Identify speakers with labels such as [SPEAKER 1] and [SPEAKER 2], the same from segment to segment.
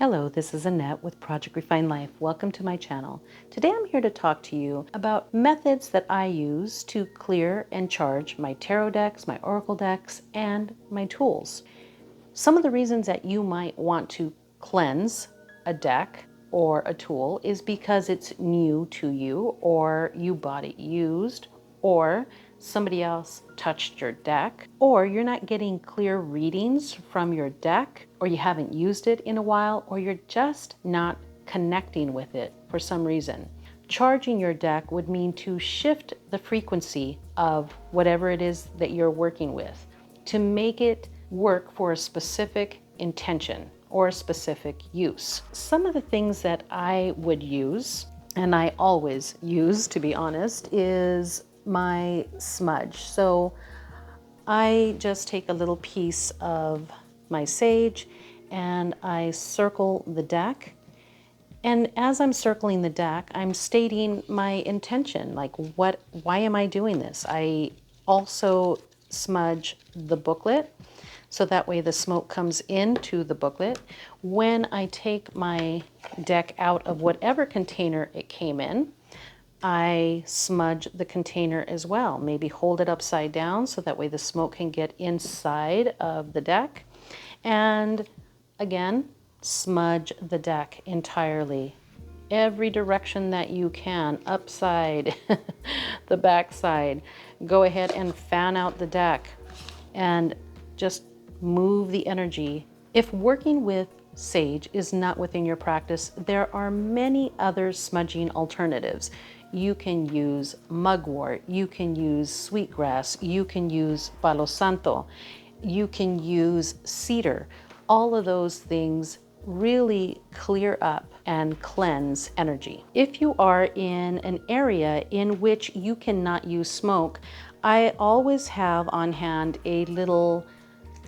[SPEAKER 1] Hello, this is Annette with Project Refine Life. Welcome to my channel. Today I'm here to talk to you about methods that I use to clear and charge my tarot decks, my oracle decks, and my tools. Some of the reasons that you might want to cleanse a deck or a tool is because it's new to you, or you bought it used, or somebody else touched your deck, or you're not getting clear readings from your deck, or you haven't used it in a while, or you're just not connecting with it for some reason. Charging your deck would mean to shift the frequency of whatever it is that you're working with to make it work for a specific intention or a specific use. Some of the things that I would use, and I always use to be honest, is my smudge. So I just take a little piece of my sage and I circle the deck. And as I'm circling the deck, I'm stating my intention, like why am I doing this? I also smudge the booklet, so that way the smoke comes into the booklet. When I take my deck out of whatever container it came in, I smudge the container as well. Maybe hold it upside down so that way the smoke can get inside of the deck. And again, smudge the deck entirely. Every direction that you can, upside, the back side. Go ahead and fan out the deck and just move the energy. If working with sage is not within your practice, there are many other smudging alternatives. You can use mugwort, you can use sweetgrass, you can use palo santo, you can use cedar. All of those things really clear up and cleanse energy. If you are in an area in which you cannot use smoke, I always have on hand a little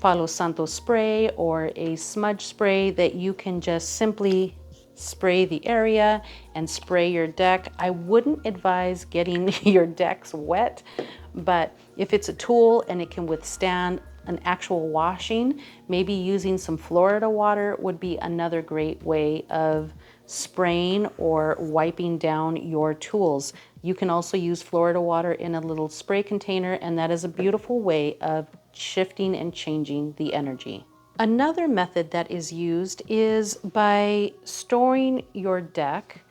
[SPEAKER 1] Palo Santo spray or a smudge spray that you can just simply spray the area and spray your deck. I wouldn't advise getting your decks wet, but if it's a tool and it can withstand an actual washing, maybe using some Florida water would be another great way of spraying or wiping down your tools. You can also use Florida water in a little spray container, and that is a beautiful way of shifting and changing the energy. Another method that is used is by storing your deck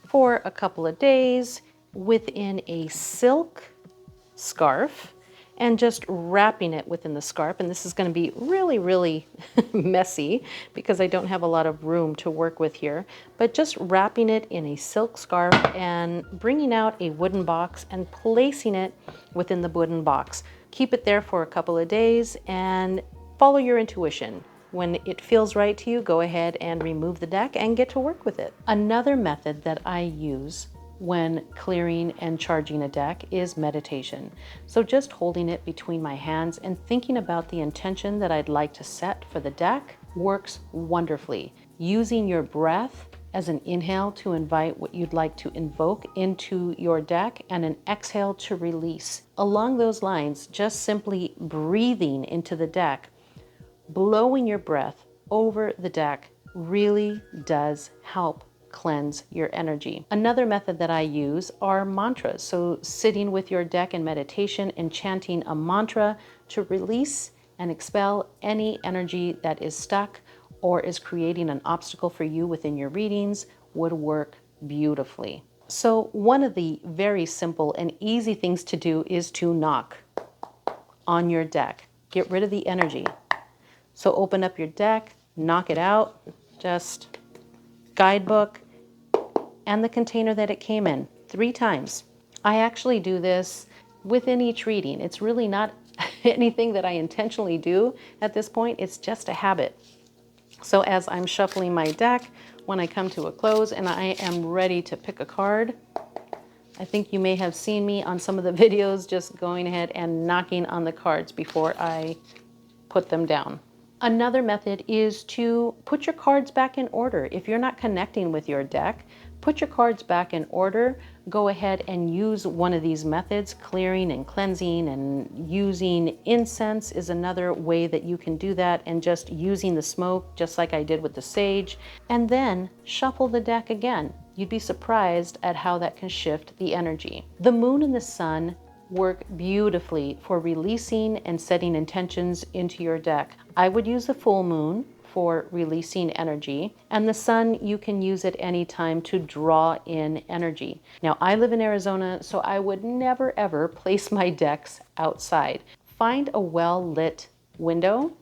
[SPEAKER 1] for a couple of days within a silk scarf and just wrapping it within the scarf. And this is going to be really messy because I don't have a lot of room to work with here, but just wrapping it in a silk scarf and bringing out a wooden box and placing it within the wooden box. Keep it there for a couple of days and follow your intuition. When it feels right to you, go ahead and remove the deck and get to work with it. Another method that I use when clearing and charging a deck is meditation. So just holding it between my hands and thinking about the intention that I'd like to set for the deck works wonderfully. Using your breath as an inhale to invite what you'd like to invoke into your deck and an exhale to release. Along those lines, just simply breathing into the deck, blowing your breath over the deck really does help cleanse your energy. Another method that I use are mantras. So sitting with your deck in meditation and chanting a mantra to release and expel any energy that is stuck or is creating an obstacle for you within your readings would work beautifully. So one of the very simple and easy things to do is to knock on your deck. Get rid of the energy. So open up your deck, knock it out, just guidebook and the container that it came in 3 times. I actually do this within each reading. It's really not anything that I intentionally do at this point. It's just a habit. So as I'm shuffling my deck, when I come to a close and I am ready to pick a card, I think you may have seen me on some of the videos just going ahead and knocking on the cards before I put them down. Another method is to put your cards back in order. If you're not connecting with your deck, put your cards back in order. Go ahead and use one of these methods. Clearing and cleansing and using incense is another way that you can do that, and just using the smoke, just like I did with the sage. And then shuffle the deck again. You'd be surprised at how that can shift the energy. The moon and the sun work beautifully for releasing and setting intentions into your deck. I would use the full moon for releasing energy, and the sun, you can use at any time to draw in energy. Now, I live in Arizona, so I would never ever place my decks outside. Find a well-lit window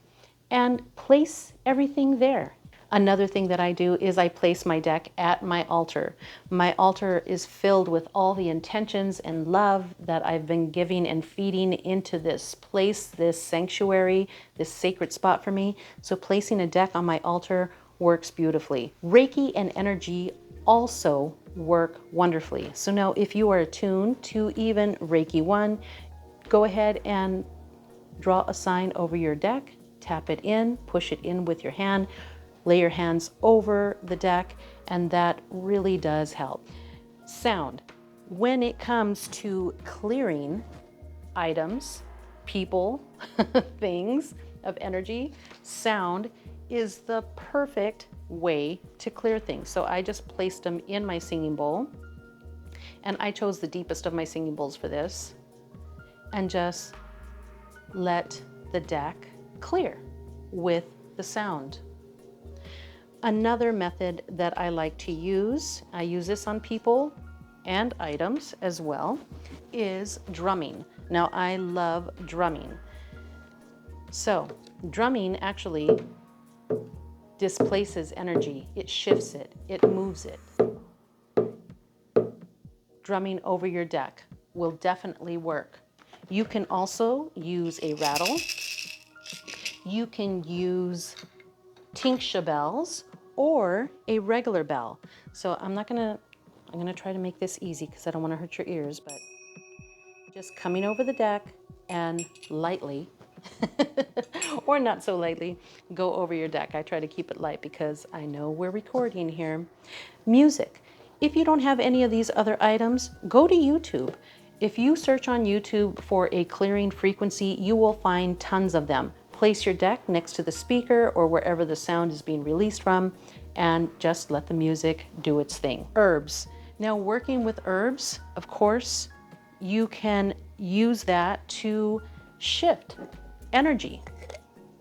[SPEAKER 1] and place everything there. Another thing that I do is I place my deck at my altar. My altar is filled with all the intentions and love that I've been giving and feeding into this place, this sanctuary, this sacred spot for me. So placing a deck on my altar works beautifully. Reiki and energy also work wonderfully. So now if you are attuned to even Reiki 1, go ahead and draw a sign over your deck, tap it in, push it in with your hand, lay your hands over the deck, and that really does help. Sound. When it comes to clearing items, people, things of energy, sound is the perfect way to clear things. So I just placed them in my singing bowl, and I chose the deepest of my singing bowls for this, and just let the deck clear with the sound. Another method that I like to use, I use this on people and items as well, is drumming. Now, I love drumming. So drumming actually displaces energy. It shifts it, it moves it. Drumming over your deck will definitely work. You can also use a rattle. You can use tingsha bells or a regular bell. So I'm gonna try to make this easy because I don't want to hurt your ears, but just coming over the deck and lightly, or not so lightly, go over your deck. I try to keep it light because I know we're recording here. Music. If you don't have any of these other items, go to YouTube. If you search on YouTube for a clearing frequency, you will find tons of them. Place your deck next to the speaker or wherever the sound is being released from, and just let the music do its thing. Herbs. Now, working with herbs, of course, you can use that to shift energy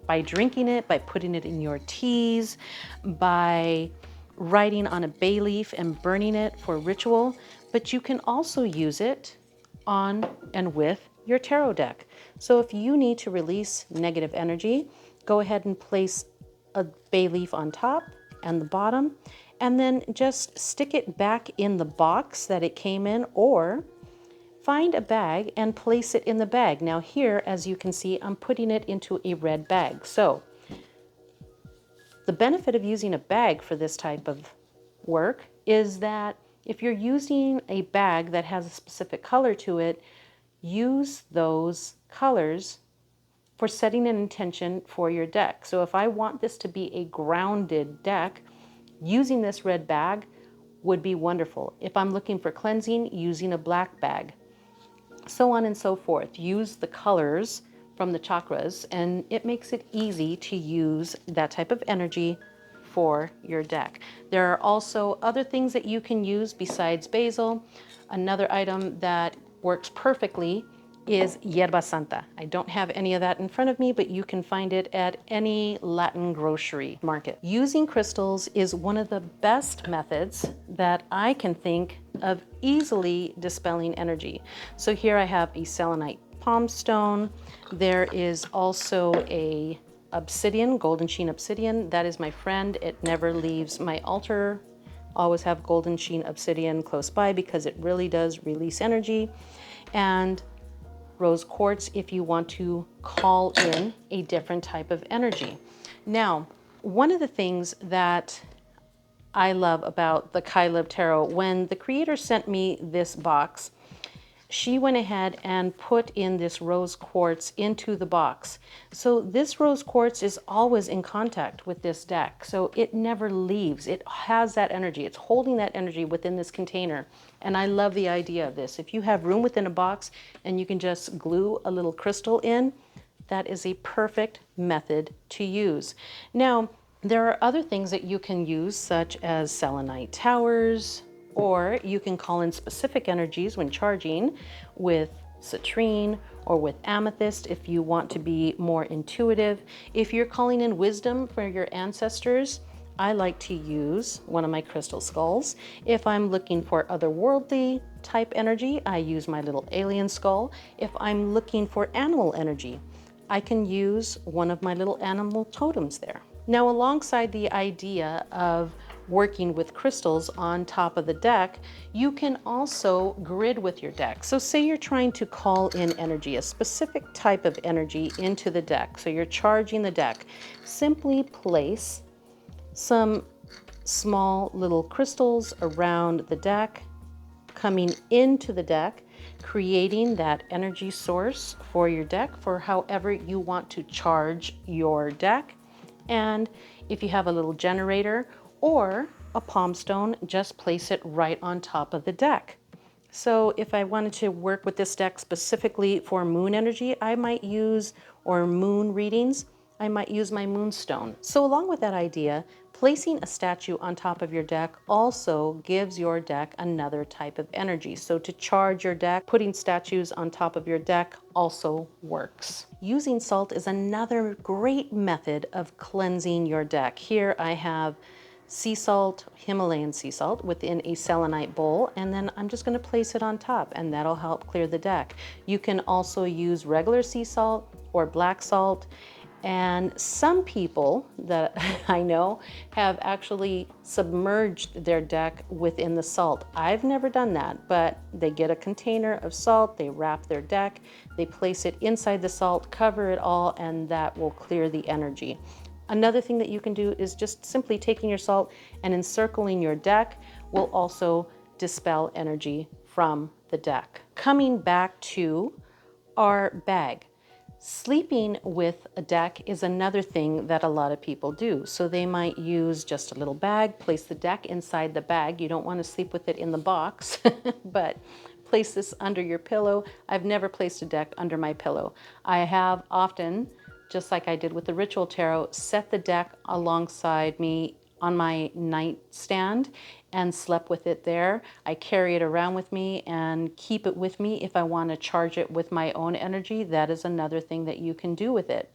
[SPEAKER 1] by drinking it, by putting it in your teas, by writing on a bay leaf and burning it for ritual. But you can also use it on and with your tarot deck. So if you need to release negative energy, go ahead and place a bay leaf on top and the bottom, and then just stick it back in the box that it came in, or find a bag and place it in the bag. Now here, as you can see, I'm putting it into a red bag. So the benefit of using a bag for this type of work is that if you're using a bag that has a specific color to it, use those colors for setting an intention for your deck. So if I want this to be a grounded deck, using this red bag would be wonderful. If I'm looking for cleansing, using a black bag. So on and so forth. Use the colors from the chakras, and it makes it easy to use that type of energy for your deck. There are also other things that you can use besides basil. Another item that works perfectly is yerba santa. I don't have any of that in front of me, but you can find it at any Latin grocery market. Using crystals is one of the best methods that I can think of easily dispelling energy. So here I have a selenite palm stone. There is also a obsidian, golden sheen obsidian. That is my friend. It never leaves my altar. Always have golden sheen obsidian close by because it really does release energy. And rose quartz if you want to call in a different type of energy. Now, one of the things that I love about the Kailab Tarot, when the creator sent me this box, she went ahead and put in this rose quartz into the box. So this rose quartz is always in contact with this deck. So it never leaves. It has that energy. It's holding that energy within this container. And I love the idea of this. If you have room within a box and you can just glue a little crystal in, that is a perfect method to use. Now, there are other things that you can use, such as selenite towers, or you can call in specific energies when charging with citrine or with amethyst if you want to be more intuitive. If you're calling in wisdom for your ancestors, I like to use one of my crystal skulls. If I'm looking for otherworldly type energy, I use my little alien skull. If I'm looking for animal energy, I can use one of my little animal totems there. Now, alongside the idea of working with crystals on top of the deck, you can also grid with your deck. So say you're trying to call in energy, a specific type of energy into the deck. So you're charging the deck. Simply place some small little crystals around the deck, coming into the deck, creating that energy source for your deck for however you want to charge your deck. And if you have a little generator or a palm stone, just place it right on top of the deck. So if I wanted to work with this deck specifically for moon energy, I might use, or moon readings, I might use my moonstone. So along with that idea, placing a statue on top of your deck also gives your deck another type of energy. So to charge your deck, putting statues on top of your deck also works. Using salt is another great method of cleansing your deck. Here I have sea salt, Himalayan sea salt, within a selenite bowl, and then I'm just going to place it on top, and that'll help clear the deck. You can also use regular sea salt or black salt. And some people that I know have actually submerged their deck within the salt. I've never done that, but they get a container of salt, they wrap their deck, they place it inside the salt, cover it all, and that will clear the energy. Another thing that you can do is just simply taking your salt and encircling your deck will also dispel energy from the deck. Coming back to our bag. Sleeping with a deck is another thing that a lot of people do. So they might use just a little bag, place the deck inside the bag. You don't want to sleep with it in the box, but place this under your pillow. I've never placed a deck under my pillow. I have often, just like I did with the Ritual Tarot, set the deck alongside me on my nightstand and slept with it there. I carry it around with me and keep it with me if I want to charge it with my own energy. That is another thing that you can do with it.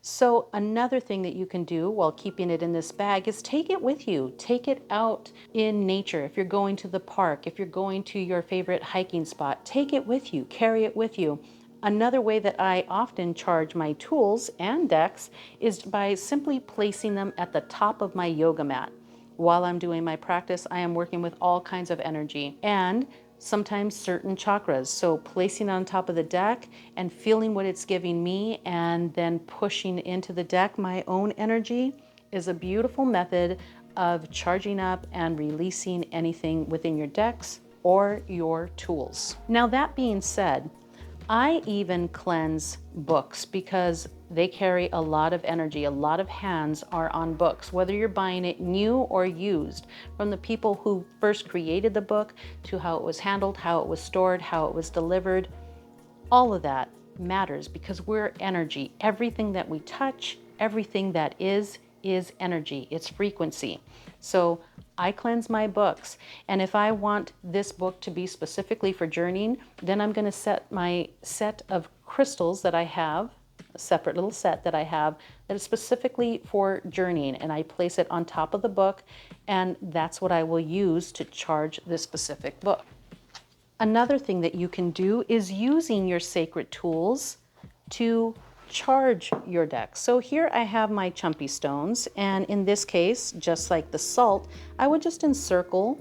[SPEAKER 1] So another thing that you can do while keeping it in this bag is take it with you. Take it out in nature. If you're going to the park, if you're going to your favorite hiking spot, take it with you, carry it with you. Another way that I often charge my tools and decks is by simply placing them at the top of my yoga mat. While I'm doing my practice, I am working with all kinds of energy and sometimes certain chakras. So placing it on top of the deck and feeling what it's giving me and then pushing into the deck my own energy is a beautiful method of charging up and releasing anything within your decks or your tools. Now, that being said, I even cleanse books because they carry a lot of energy. A lot of hands are on books, whether you're buying it new or used, from the people who first created the book to how it was handled, how it was stored, how it was delivered. All of that matters because we're energy. Everything that we touch, everything that is energy. It's frequency. So I cleanse my books. And if I want this book to be specifically for journeying, then I'm going to set my set of crystals that I have, a separate little set that I have that is specifically for journeying. And I place it on top of the book. And that's what I will use to charge this specific book. Another thing that you can do is using your sacred tools to charge your deck. So here I have my chumpy stones, and in this case, just like the salt, I would just encircle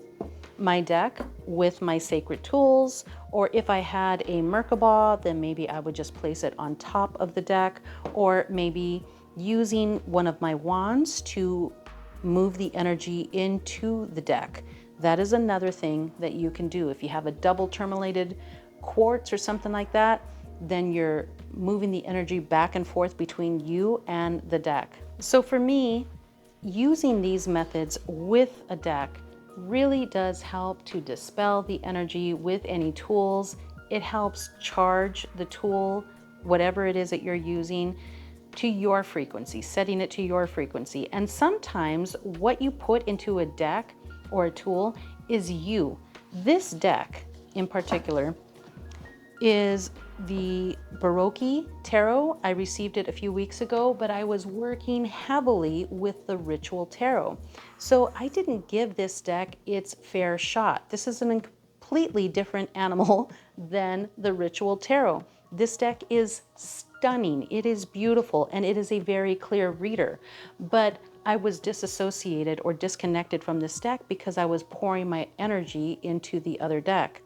[SPEAKER 1] my deck with my sacred tools, or if I had a Merkaba, then maybe I would just place it on top of the deck, or maybe using one of my wands to move the energy into the deck. That is another thing that you can do. If you have a double terminated quartz or something like that, then you're moving the energy back and forth between you and the deck. So for me, using these methods with a deck really does help to dispel the energy with any tools. It helps charge the tool, whatever it is that you're using, to your frequency, setting it to your frequency. And sometimes what you put into a deck or a tool is you. This deck in particular is the Baroque Tarot. I received it a few weeks ago, but I was working heavily with the Ritual Tarot. So I didn't give this deck its fair shot. This is a completely different animal than the Ritual Tarot. This deck is stunning, it is beautiful, and it is a very clear reader. But I was disassociated or disconnected from this deck because I was pouring my energy into the other deck.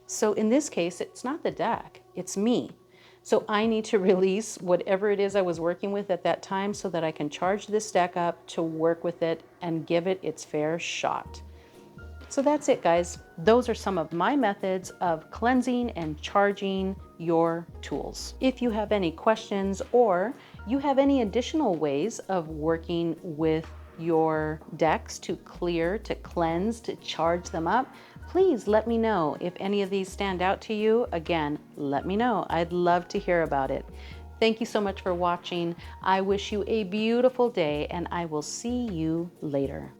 [SPEAKER 1] So in this case, it's not the deck, it's me. So I need to release whatever it is I was working with at that time so that I can charge this deck up to work with it and give it its fair shot. So that's it, guys. Those are some of my methods of cleansing and charging your tools. If you have any questions or you have any additional ways of working with your decks to clear, to cleanse, to charge them up, please let me know. If any of these stand out to you, again, let me know. I'd love to hear about it. Thank you so much for watching. I wish you a beautiful day, and I will see you later.